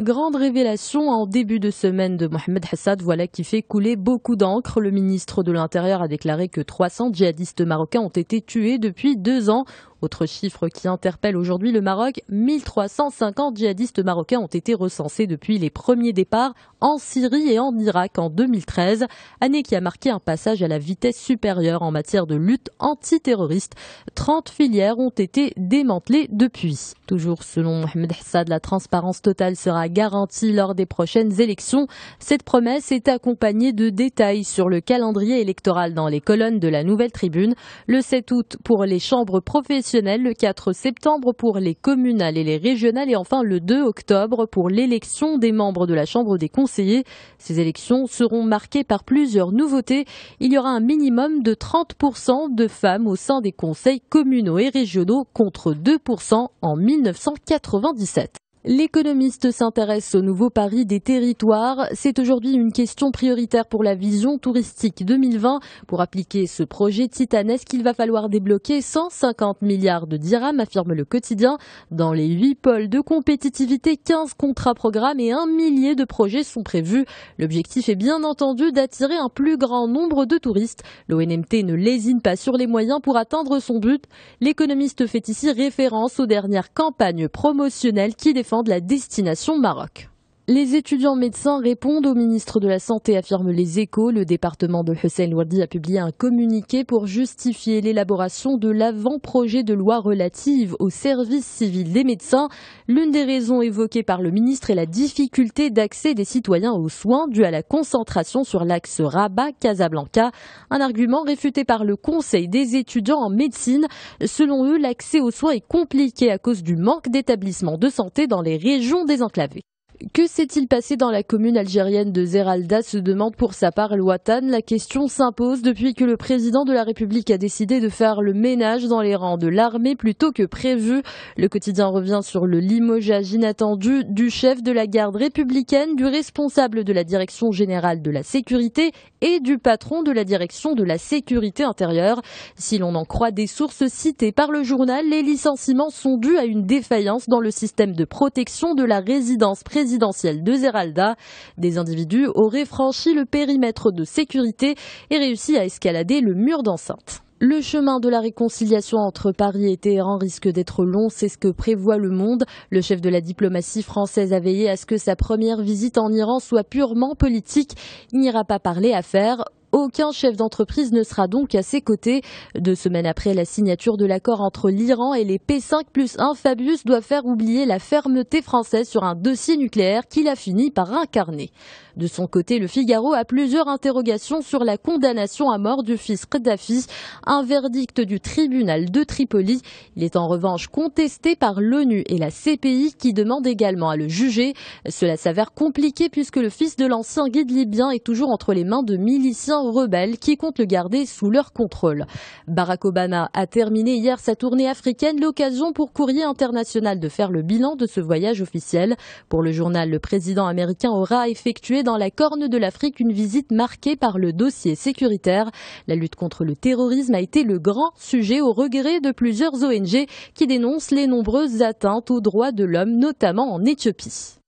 Grande révélation en début de semaine de Mohamed Hassad, voilà qui fait couler beaucoup d'encre. Le ministre de l'Intérieur a déclaré que 300 djihadistes marocains ont été tués depuis 2 ans. Autre chiffre qui interpelle aujourd'hui le Maroc, 1350 djihadistes marocains ont été recensés depuis les premiers départs en Syrie et en Irak en 2013, année qui a marqué un passage à la vitesse supérieure en matière de lutte antiterroriste. 30 filières ont été démantelées depuis. Toujours selon Mohamed Hassad, la transparence totale sera garantie lors des prochaines élections. Cette promesse est accompagnée de détails sur le calendrier électoral dans les colonnes de la Nouvelle Tribune. Le 7 août pour les chambres professionnelles, le 4 septembre pour les communales et les régionales et enfin le 2 octobre pour l'élection des membres de la Chambre des conseillers. Ces élections seront marquées par plusieurs nouveautés. Il y aura un minimum de 30% de femmes au sein des conseils communaux et régionaux contre 2% en 1997. L'économiste s'intéresse au nouveau pari des territoires. C'est aujourd'hui une question prioritaire pour la vision touristique 2020. Pour appliquer ce projet titanesque, il va falloir débloquer 150 milliards de dirhams, affirme le quotidien. Dans les 8 pôles de compétitivité, 15 contrats programmes et 1 millier de projets sont prévus. L'objectif est bien entendu d'attirer un plus grand nombre de touristes. L'ONMT ne lésine pas sur les moyens pour atteindre son but. L'économiste fait ici référence aux dernières campagnes promotionnelles qui défendent de la destination Maroc. Les étudiants médecins répondent au ministre de la Santé, affirment les Échos. Le département de Hussein Wardi a publié un communiqué pour justifier l'élaboration de l'avant-projet de loi relative au service civil des médecins. L'une des raisons évoquées par le ministre est la difficulté d'accès des citoyens aux soins due à la concentration sur l'axe Rabat-Casablanca. Un argument réfuté par le Conseil des étudiants en médecine. Selon eux, l'accès aux soins est compliqué à cause du manque d'établissements de santé dans les régions désenclavées. Que s'est-il passé dans la commune algérienne de Zeralda, se demande pour sa part Louatane. La question s'impose depuis que le président de la République a décidé de faire le ménage dans les rangs de l'armée plutôt que prévu. Le quotidien revient sur le limogeage inattendu du chef de la garde républicaine, du responsable de la direction générale de la sécurité et du patron de la direction de la sécurité intérieure. Si l'on en croit des sources citées par le journal, les licenciements sont dus à une défaillance dans le système de protection de la résidence présidentielle de Zeralda. Des individus auraient franchi le périmètre de sécurité et réussi à escalader le mur d'enceinte. Le chemin de la réconciliation entre Paris et Téhéran risque d'être long, c'est ce que prévoit Le Monde. Le chef de la diplomatie française a veillé à ce que sa première visite en Iran soit purement politique. Il n'ira pas parler affaires. Aucun chef d'entreprise ne sera donc à ses côtés. 2 semaines après la signature de l'accord entre l'Iran et les P5+1, Fabius doit faire oublier la fermeté française sur un dossier nucléaire qu'il a fini par incarner. De son côté, le Figaro a plusieurs interrogations sur la condamnation à mort du fils Kadhafi, un verdict du tribunal de Tripoli. Il est en revanche contesté par l'ONU et la CPI qui demandent également à le juger. Cela s'avère compliqué puisque le fils de l'ancien guide libyen est toujours entre les mains de miliciens rebelles qui comptent le garder sous leur contrôle. Barack Obama a terminé hier sa tournée africaine, l'occasion pour Courrier International de faire le bilan de ce voyage officiel. Pour le journal, le président américain aura effectué dans la Corne de l'Afrique une visite marquée par le dossier sécuritaire. La lutte contre le terrorisme a été le grand sujet au regret de plusieurs ONG qui dénoncent les nombreuses atteintes aux droits de l'homme, notamment en Éthiopie.